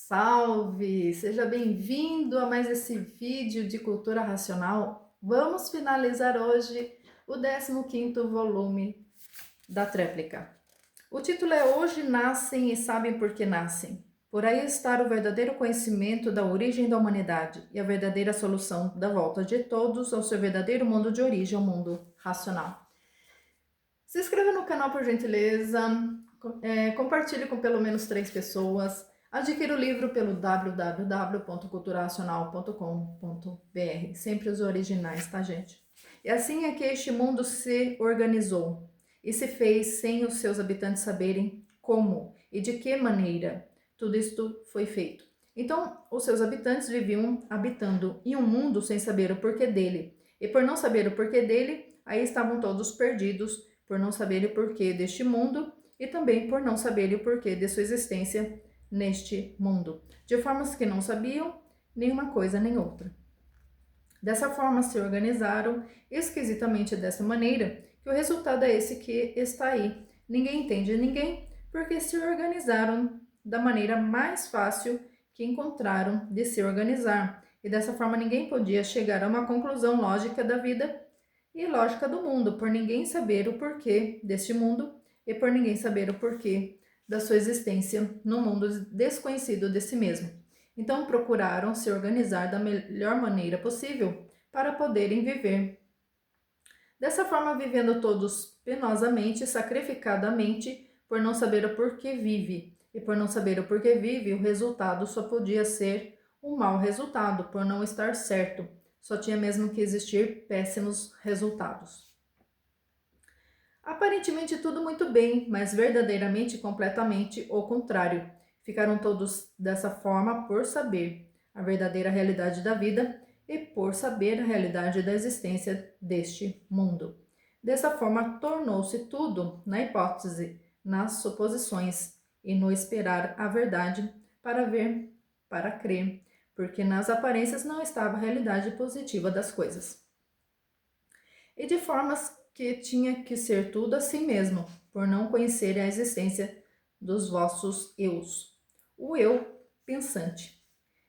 Salve! Seja bem-vindo a mais esse vídeo de cultura racional. Vamos finalizar hoje o 15º volume da tréplica. O título é Hoje Nascem e Sabem Por que Nascem. Por aí está o verdadeiro conhecimento da origem da humanidade e a verdadeira solução da volta de todos ao seu verdadeiro mundo de origem, o mundo racional. Se inscreva no canal por gentileza, compartilhe com pelo menos 3 pessoas. Adquira o livro pelo www.culturaracional.com.br. Sempre os originais, tá, gente? E assim é que este mundo se organizou e se fez sem os seus habitantes saberem como e de que maneira tudo isto foi feito. Então, os seus habitantes viviam habitando em um mundo sem saber o porquê dele. E por não saber o porquê dele, aí estavam todos perdidos, por não saberem o porquê deste mundo e também por não saberem o porquê de sua existência neste mundo, de formas que não sabiam nenhuma coisa nem outra. Dessa forma se organizaram esquisitamente dessa maneira, que o resultado é esse que está aí. Ninguém entende ninguém, porque se organizaram da maneira mais fácil que encontraram de se organizar. E dessa forma ninguém podia chegar a uma conclusão lógica da vida e lógica do mundo, por ninguém saber o porquê deste mundo e por ninguém saber o porquê da sua existência no mundo desconhecido de si mesmo. Então procuraram se organizar da melhor maneira possível para poderem viver. Dessa forma, vivendo todos penosamente, sacrificadamente, por não saber o porquê vive. E por não saber o porquê vive, o resultado só podia ser um mau resultado, por não estar certo. Só tinha mesmo que existir péssimos resultados. Aparentemente tudo muito bem, mas verdadeiramente completamente o contrário. Ficaram todos dessa forma por saber a verdadeira realidade da vida e por saber a realidade da existência deste mundo. Dessa forma, tornou-se tudo na hipótese, nas suposições e no esperar a verdade para ver, para crer, porque nas aparências não estava a realidade positiva das coisas. E de formas que tinha que ser tudo assim mesmo, por não conhecerem a existência dos vossos eus. O eu pensante.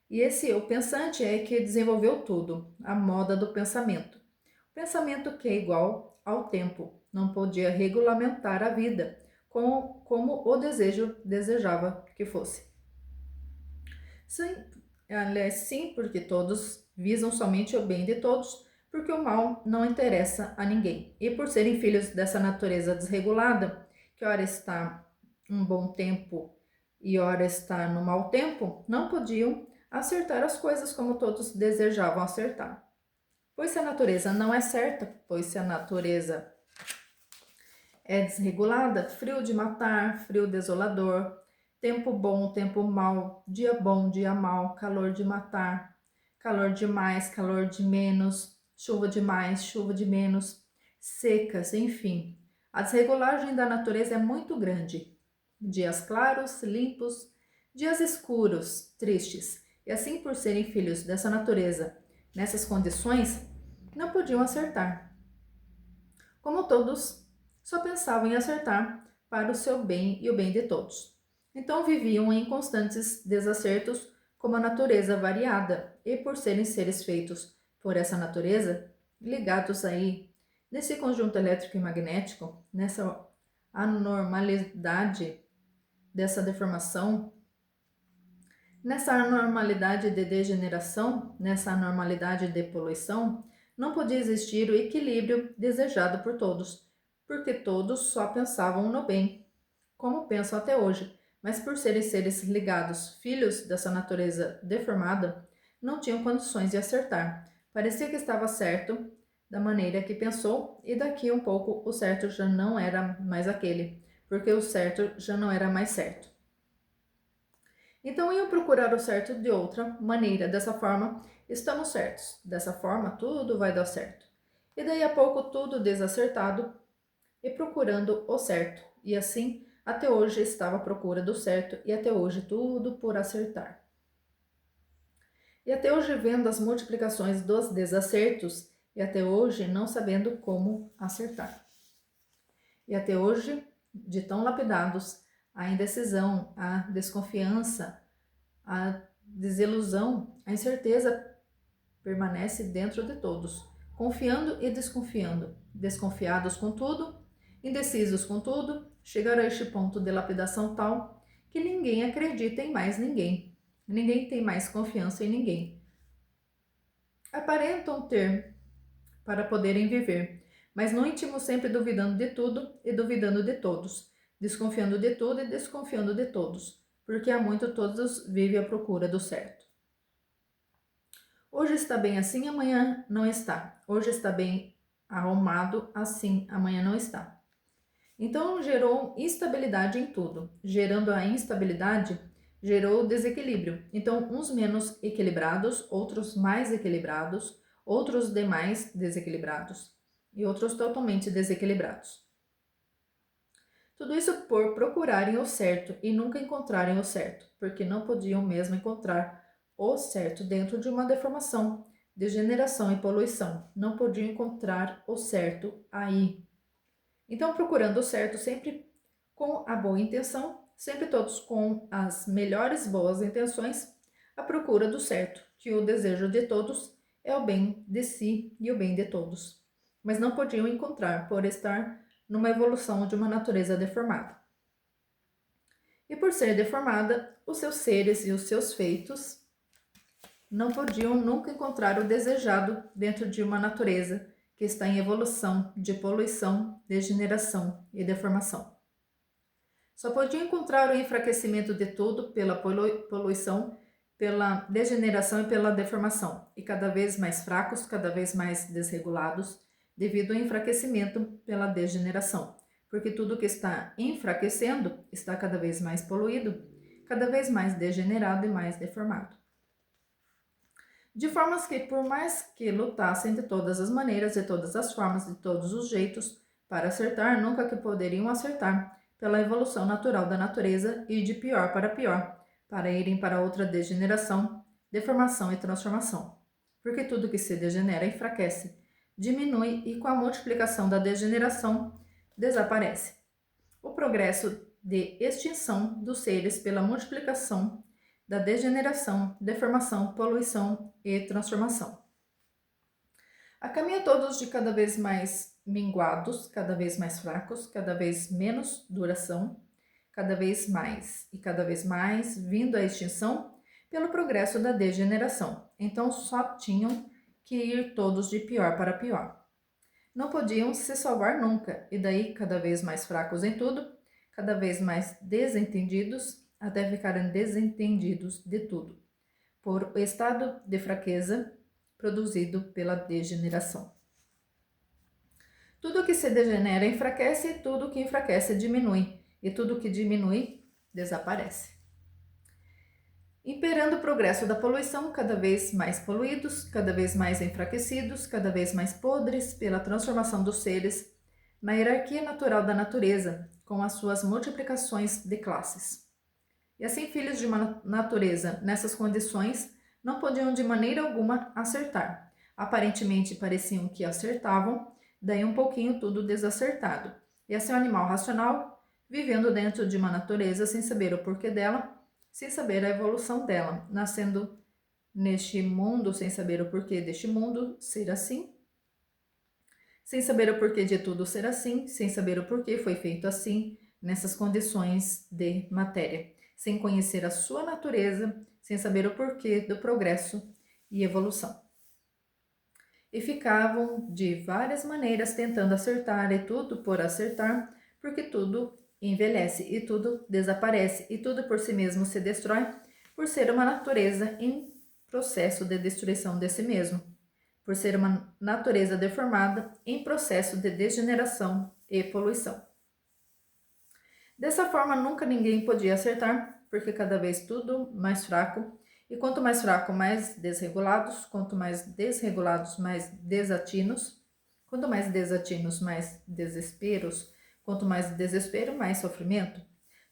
E esse eu pensante é que desenvolveu tudo, a moda do pensamento. O pensamento que é igual ao tempo, não podia regulamentar a vida, como o desejo desejava que fosse. Sim, aliás, sim, porque todos visam somente o bem de todos, porque o mal não interessa a ninguém. E por serem filhos dessa natureza desregulada, que ora está um bom tempo e ora está no mau tempo, não podiam acertar as coisas como todos desejavam acertar. Pois se a natureza não é certa, pois se a natureza é desregulada, frio de matar, frio desolador, tempo bom, tempo mau, dia bom, dia mau, calor de matar, calor de mais, calor de menos, chuva de mais, chuva de menos, secas, enfim. A desregulagem da natureza é muito grande. Dias claros, limpos, dias escuros, tristes. E assim, por serem filhos dessa natureza, nessas condições, não podiam acertar. Como todos, só pensavam em acertar para o seu bem e o bem de todos. Então viviam em constantes desacertos, como a natureza variada, e por serem seres feitos por essa natureza, ligados aí nesse conjunto elétrico e magnético, nessa anormalidade dessa deformação, nessa anormalidade de degeneração, nessa anormalidade de poluição, não podia existir o equilíbrio desejado por todos, porque todos só pensavam no bem, como pensam até hoje, mas por serem seres ligados, filhos dessa natureza deformada, não tinham condições de acertar. Parecia que estava certo da maneira que pensou, e daqui um pouco o certo já não era mais aquele, porque o certo já não era mais certo. Então iam procurar o certo de outra maneira. Dessa forma, estamos certos. Dessa forma, tudo vai dar certo. E daí a pouco tudo desacertado e procurando o certo. E assim, até hoje estava à procura do certo e até hoje tudo por acertar. E até hoje vendo as multiplicações dos desacertos e até hoje não sabendo como acertar. E até hoje, de tão lapidados, a indecisão, a desconfiança, a desilusão, a incerteza permanece dentro de todos, confiando e desconfiando, desconfiados com tudo, indecisos com tudo, chegaram a este ponto de lapidação tal que ninguém acredita em mais ninguém, ninguém tem mais confiança em ninguém. Aparentam ter para poderem viver, mas no íntimo sempre duvidando de tudo e duvidando de todos, desconfiando de tudo e desconfiando de todos, porque há muito todos vivem à procura do certo. Hoje está bem assim, amanhã não está. Hoje está bem arrumado assim, amanhã não está. Então gerou instabilidade em tudo. Gerando a instabilidade, gerou desequilíbrio. Então, uns menos equilibrados, outros mais equilibrados, outros demais desequilibrados e outros totalmente desequilibrados. Tudo isso por procurarem o certo e nunca encontrarem o certo, porque não podiam mesmo encontrar o certo dentro de uma deformação, degeneração e poluição. Não podiam encontrar o certo aí. Então, procurando o certo sempre com a boa intenção, sempre todos com as melhores boas intenções, à procura do certo, que o desejo de todos é o bem de si e o bem de todos. Mas não podiam encontrar por estar numa evolução de uma natureza deformada. E por ser deformada, os seus seres e os seus feitos não podiam nunca encontrar o desejado dentro de uma natureza que está em evolução de poluição, degeneração e deformação. Só podiam encontrar o enfraquecimento de tudo pela poluição, pela degeneração e pela deformação, e cada vez mais fracos, cada vez mais desregulados, devido ao enfraquecimento pela degeneração, porque tudo que está enfraquecendo está cada vez mais poluído, cada vez mais degenerado e mais deformado. De formas que, por mais que lutassem de todas as maneiras, de todas as formas, de todos os jeitos, para acertar, nunca que poderiam acertar, pela evolução natural da natureza e de pior para pior, para irem para outra degeneração, deformação e transformação. Porque tudo que se degenera enfraquece, diminui e com a multiplicação da degeneração desaparece. O progresso de extinção dos seres pela multiplicação da degeneração, deformação, poluição e transformação. A caminho todos de cada vez mais minguados, cada vez mais fracos, cada vez menos duração, cada vez mais e cada vez mais vindo à extinção pelo progresso da degeneração. Então só tinham que ir todos de pior para pior. Não podiam se salvar nunca, e daí cada vez mais fracos em tudo, cada vez mais desentendidos, até ficarem desentendidos de tudo, por o estado de fraqueza produzido pela degeneração. Tudo que se degenera enfraquece, e tudo que enfraquece diminui, e tudo que diminui desaparece. Imperando o progresso da poluição, cada vez mais poluídos, cada vez mais enfraquecidos, cada vez mais podres pela transformação dos seres na hierarquia natural da natureza, com as suas multiplicações de classes. E assim, filhos de uma natureza nessas condições não podiam de maneira alguma acertar. Aparentemente pareciam que acertavam, daí um pouquinho tudo desacertado. E assim, o animal racional, vivendo dentro de uma natureza sem saber o porquê dela, sem saber a evolução dela, nascendo neste mundo sem saber o porquê deste mundo ser assim, sem saber o porquê de tudo ser assim, sem saber o porquê foi feito assim, nessas condições de matéria, sem conhecer a sua natureza, sem saber o porquê do progresso e evolução. E ficavam de várias maneiras tentando acertar, e tudo por acertar, porque tudo envelhece e tudo desaparece e tudo por si mesmo se destrói, por ser uma natureza em processo de destruição de si mesmo, por ser uma natureza deformada em processo de degeneração e poluição. Dessa forma, nunca ninguém podia acertar, porque cada vez tudo mais fraco, e quanto mais fraco, mais desregulados, quanto mais desregulados, mais desatinos, quanto mais desatinos, mais desesperos, quanto mais desespero, mais sofrimento.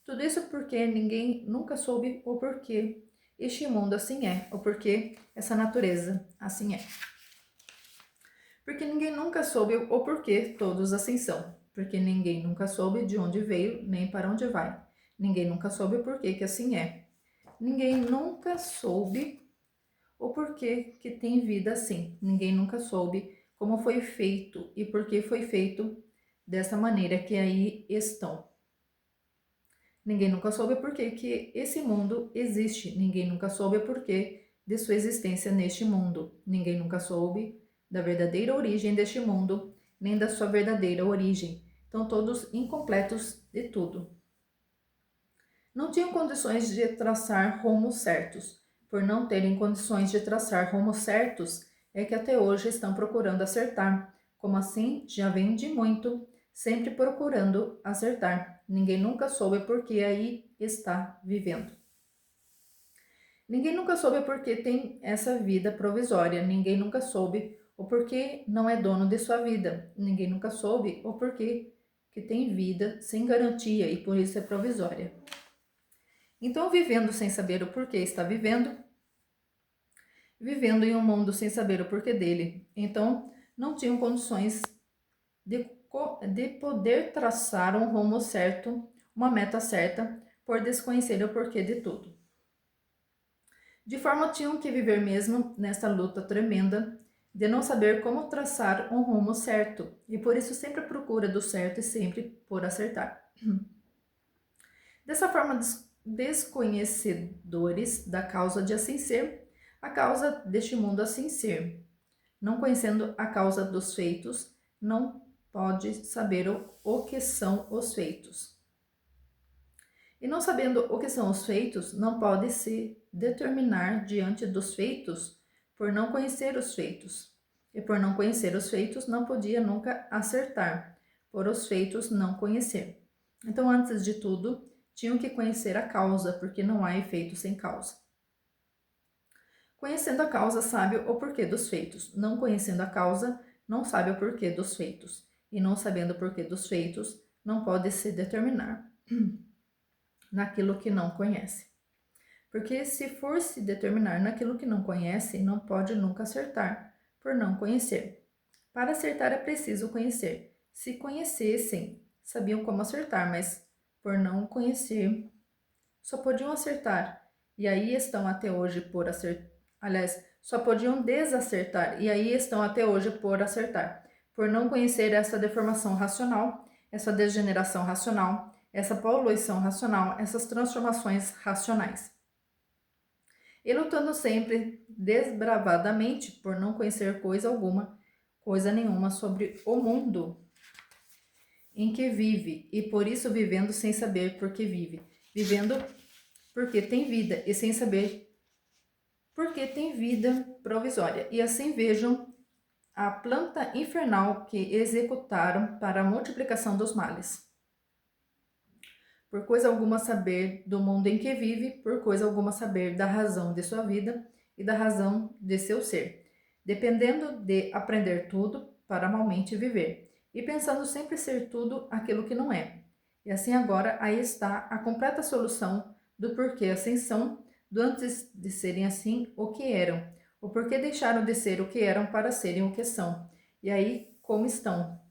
Tudo isso porque ninguém nunca soube o porquê este mundo assim é, o porquê essa natureza assim é. Porque ninguém nunca soube o porquê todos assim são, porque ninguém nunca soube de onde veio nem para onde vai. Ninguém nunca soube o porquê que assim é. Ninguém nunca soube o porquê que tem vida assim. Ninguém nunca soube como foi feito e por que foi feito dessa maneira que aí estão. Ninguém nunca soube por que esse mundo existe. Ninguém nunca soube o porquê de sua existência neste mundo. Ninguém nunca soube da verdadeira origem deste mundo, nem da sua verdadeira origem. Estão todos incompletos de tudo. Não tinham condições de traçar rumos certos. Por não terem condições de traçar rumos certos, é que até hoje estão procurando acertar. Como assim, já vem de muito, sempre procurando acertar. Ninguém nunca soube por que aí está vivendo. Ninguém nunca soube por que tem essa vida provisória. Ninguém nunca soube o porquê não é dono de sua vida. Ninguém nunca soube o porquê que tem vida sem garantia e por isso é provisória. Então, vivendo sem saber o porquê está vivendo, vivendo em um mundo sem saber o porquê dele. Então, não tinham condições de poder traçar um rumo certo, uma meta certa, por desconhecer o porquê de tudo. De forma tinham que viver mesmo nessa luta tremenda de não saber como traçar um rumo certo, e por isso sempre à procura do certo e sempre por acertar. Dessa forma, desconhecedores da causa de assim ser, a causa deste mundo assim ser. Não conhecendo a causa dos feitos, não pode saber o que são os feitos. E não sabendo o que são os feitos, não pode se determinar diante dos feitos por não conhecer os feitos. E por não conhecer os feitos, não podia nunca acertar, por os feitos não conhecer. Então, antes de tudo, tinham que conhecer a causa, porque não há efeito sem causa. Conhecendo a causa, sabe o porquê dos feitos. Não conhecendo a causa, não sabe o porquê dos feitos. E não sabendo o porquê dos feitos, não pode se determinar naquilo que não conhece. Porque se for se determinar naquilo que não conhece, não pode nunca acertar, por não conhecer. Para acertar é preciso conhecer. Se conhecessem, sabiam como acertar, mas por não conhecer, só podiam acertar. E aí estão até hoje por acertar. Aliás, só podiam desacertar. E aí estão até hoje por acertar. Por não conhecer essa deformação racional, essa degeneração racional, essa poluição racional, essas transformações racionais. E lutando sempre desbravadamente por não conhecer coisa nenhuma sobre o mundo em que vive, e por isso vivendo sem saber por que vive, vivendo porque tem vida e sem saber porque tem vida provisória. E assim vejam a planta infernal que executaram para a multiplicação dos males. Por coisa alguma saber do mundo em que vive, por coisa alguma saber da razão de sua vida e da razão de seu ser, dependendo de aprender tudo para malmente viver, e pensando sempre ser tudo aquilo que não é. E assim agora aí está a completa solução do porquê assim são, do antes de serem assim o que eram, o porquê deixaram de ser o que eram para serem o que são, e aí como estão.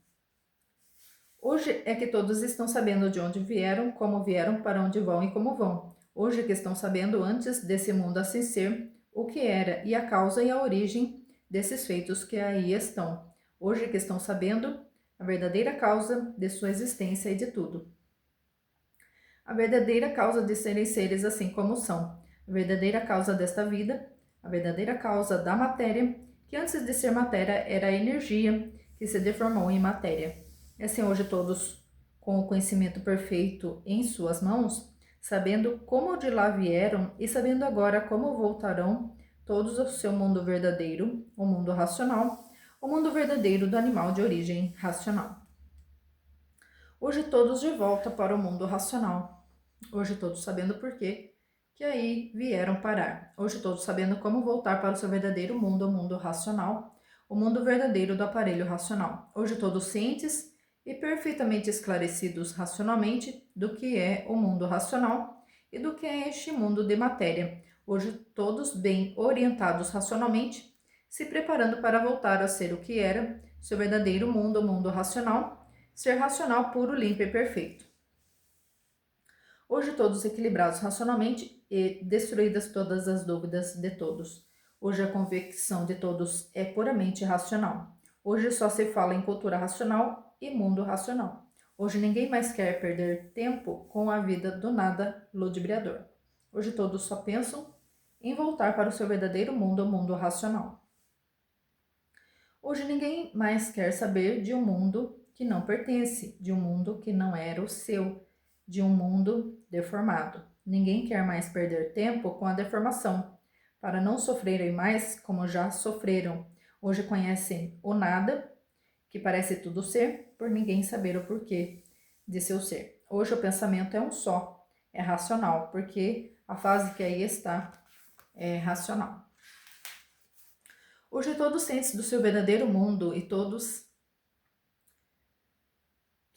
Hoje é que todos estão sabendo de onde vieram, como vieram, para onde vão e como vão. Hoje é que estão sabendo, antes desse mundo assim ser, o que era e a causa e a origem desses feitos que aí estão. Hoje é que estão sabendo a verdadeira causa de sua existência e de tudo. A verdadeira causa de serem seres assim como são. A verdadeira causa desta vida, a verdadeira causa da matéria, que antes de ser matéria era a energia que se deformou em matéria. E assim hoje todos com o conhecimento perfeito em suas mãos, sabendo como de lá vieram e sabendo agora como voltarão todos ao seu mundo verdadeiro, o mundo racional, o mundo verdadeiro do animal de origem racional. Hoje todos de volta para o mundo racional. Hoje todos sabendo por quê que aí vieram parar. Hoje todos sabendo como voltar para o seu verdadeiro mundo, o mundo racional, o mundo verdadeiro do aparelho racional. Hoje todos cientes e perfeitamente esclarecidos racionalmente do que é o mundo racional e do que é este mundo de matéria. Hoje todos bem orientados racionalmente, se preparando para voltar a ser o que era, seu verdadeiro mundo, o mundo racional, ser racional puro, limpo e perfeito. Hoje todos equilibrados racionalmente e destruídas todas as dúvidas de todos. Hoje a convicção de todos é puramente racional. Hoje só se fala em cultura racional e mundo racional. Hoje ninguém mais quer perder tempo com a vida do nada ludibriador. Hoje todos só pensam em voltar para o seu verdadeiro mundo, o mundo racional. Hoje ninguém mais quer saber de um mundo que não pertence, de um mundo que não era o seu, de um mundo deformado. Ninguém quer mais perder tempo com a deformação, para não sofrerem mais como já sofreram. Hoje conhecem o nada, que parece tudo ser, por ninguém saber o porquê de seu ser. Hoje o pensamento é um só, é racional, porque a fase que aí está é racional. Hoje todos cientes do seu verdadeiro mundo e todos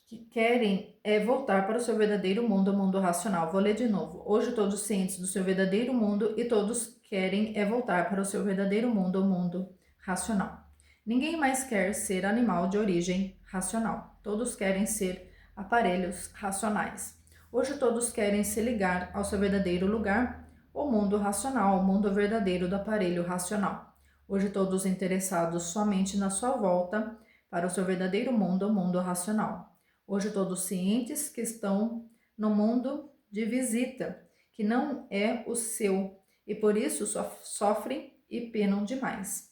que querem voltar para o seu verdadeiro mundo, o mundo racional. Vou ler de novo. Hoje todos cientes do seu verdadeiro mundo e todos querem voltar para o seu verdadeiro mundo, o mundo racional. Ninguém mais quer ser animal de origem racional. Todos querem ser aparelhos racionais. Hoje todos querem se ligar ao seu verdadeiro lugar, o mundo racional, o mundo verdadeiro do aparelho racional. Hoje todos interessados somente na sua volta para o seu verdadeiro mundo, o mundo racional. Hoje todos cientes que estão no mundo de visita, que não é o seu, e por isso sofrem e penam demais.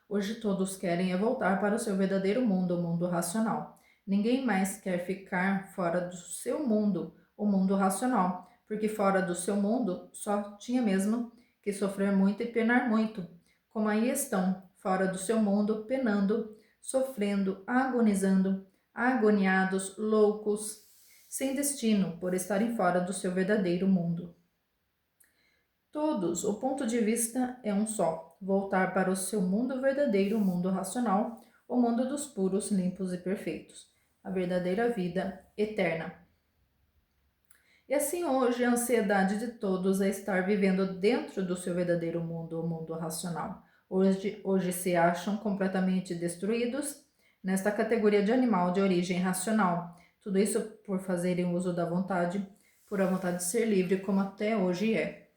Hoje todos querem voltar para o seu verdadeiro mundo, o mundo racional. Ninguém mais quer ficar fora do seu mundo, o mundo racional, porque fora do seu mundo só tinha mesmo que sofrer muito e penar muito, como aí estão, fora do seu mundo, penando, sofrendo, agonizando, agoniados, loucos, sem destino, por estarem fora do seu verdadeiro mundo. Todos, o ponto de vista é um só: voltar para o seu mundo verdadeiro, o mundo racional, o mundo dos puros, limpos e perfeitos, a verdadeira vida eterna. E assim hoje a ansiedade de todos é estar vivendo dentro do seu verdadeiro mundo, o mundo racional. Hoje se acham completamente destruídos nesta categoria de animal de origem racional. Tudo isso por fazerem uso da vontade, por a vontade de ser livre, como até hoje é.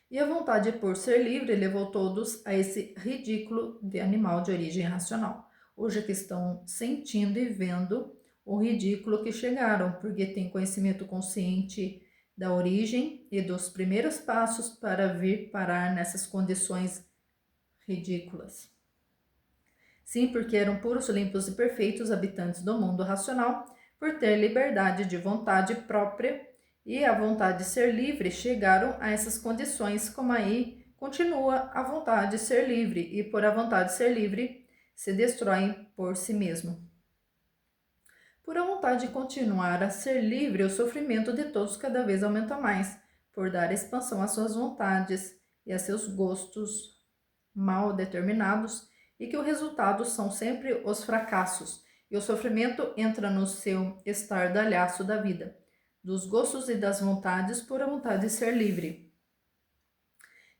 E a vontade por ser livre levou todos a esse ridículo de animal de origem racional. Hoje que estão sentindo e vendo o ridículo que chegaram, porque têm conhecimento consciente da origem e dos primeiros passos para vir parar nessas condições ridículas. Sim, porque eram puros, limpos e perfeitos habitantes do mundo racional, por ter liberdade de vontade própria e a vontade de ser livre, chegaram a essas condições, como aí continua a vontade de ser livre, e por a vontade de ser livre, se destroem por si mesmo. Por a vontade de continuar a ser livre, o sofrimento de todos cada vez aumenta mais, por dar expansão às suas vontades e a seus gostos mal determinados, e que o resultado são sempre os fracassos, e o sofrimento entra no seu estardalhaço da vida, dos gostos e das vontades por a vontade de ser livre.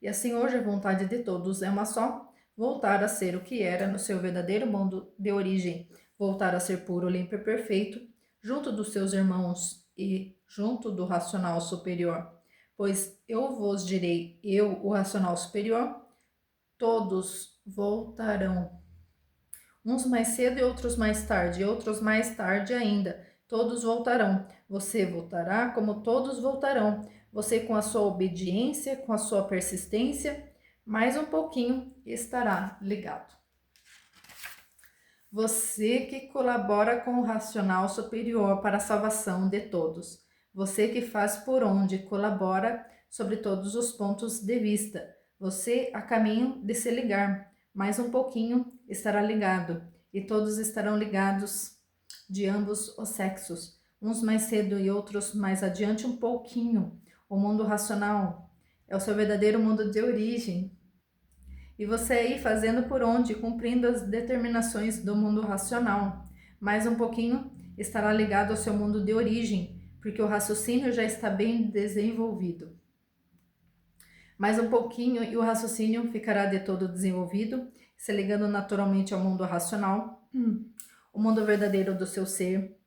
E assim hoje a vontade de todos é uma só: voltar a ser o que era no seu verdadeiro mundo de origem, voltar a ser puro, limpo e perfeito, junto dos seus irmãos e junto do racional superior. Pois eu vos direi, eu, o racional superior, todos voltarão. Uns mais cedo e outros mais tarde, e outros mais tarde ainda. Todos voltarão. Você voltará como todos voltarão. Você, com a sua obediência, com a sua persistência, mais um pouquinho estará ligado. Você que colabora com o racional superior para a salvação de todos. Você que faz por onde colabora sobre todos os pontos de vista. Você a caminho de se ligar. Mais um pouquinho estará ligado, e todos estarão ligados de ambos os sexos, uns mais cedo e outros mais adiante um pouquinho. O mundo racional é o seu verdadeiro mundo de origem. E você aí fazendo por onde, cumprindo as determinações do mundo racional. Mais um pouquinho estará ligado ao seu mundo de origem, porque o raciocínio já está bem desenvolvido. Mais um pouquinho e o raciocínio ficará de todo desenvolvido, se ligando naturalmente ao mundo racional, o mundo verdadeiro do seu ser,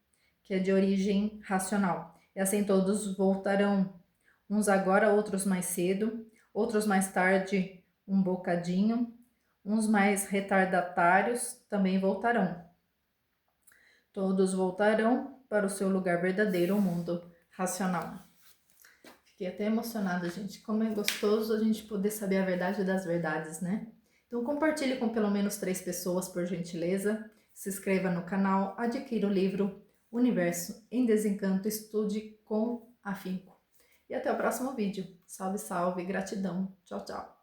que é de origem racional. E assim todos voltarão, uns agora, outros mais cedo, outros mais tarde, um bocadinho, uns mais retardatários também voltarão. Todos voltarão para o seu lugar verdadeiro, o mundo racional. Fiquei até emocionada, gente. Como é gostoso a gente poder saber a verdade das verdades, né? Então compartilhe com pelo menos 3 pessoas, por gentileza. Se inscreva no canal, adquira o livro Universo em Desencanto, estude com afinco. E até o próximo vídeo. Salve, salve, gratidão. Tchau, tchau.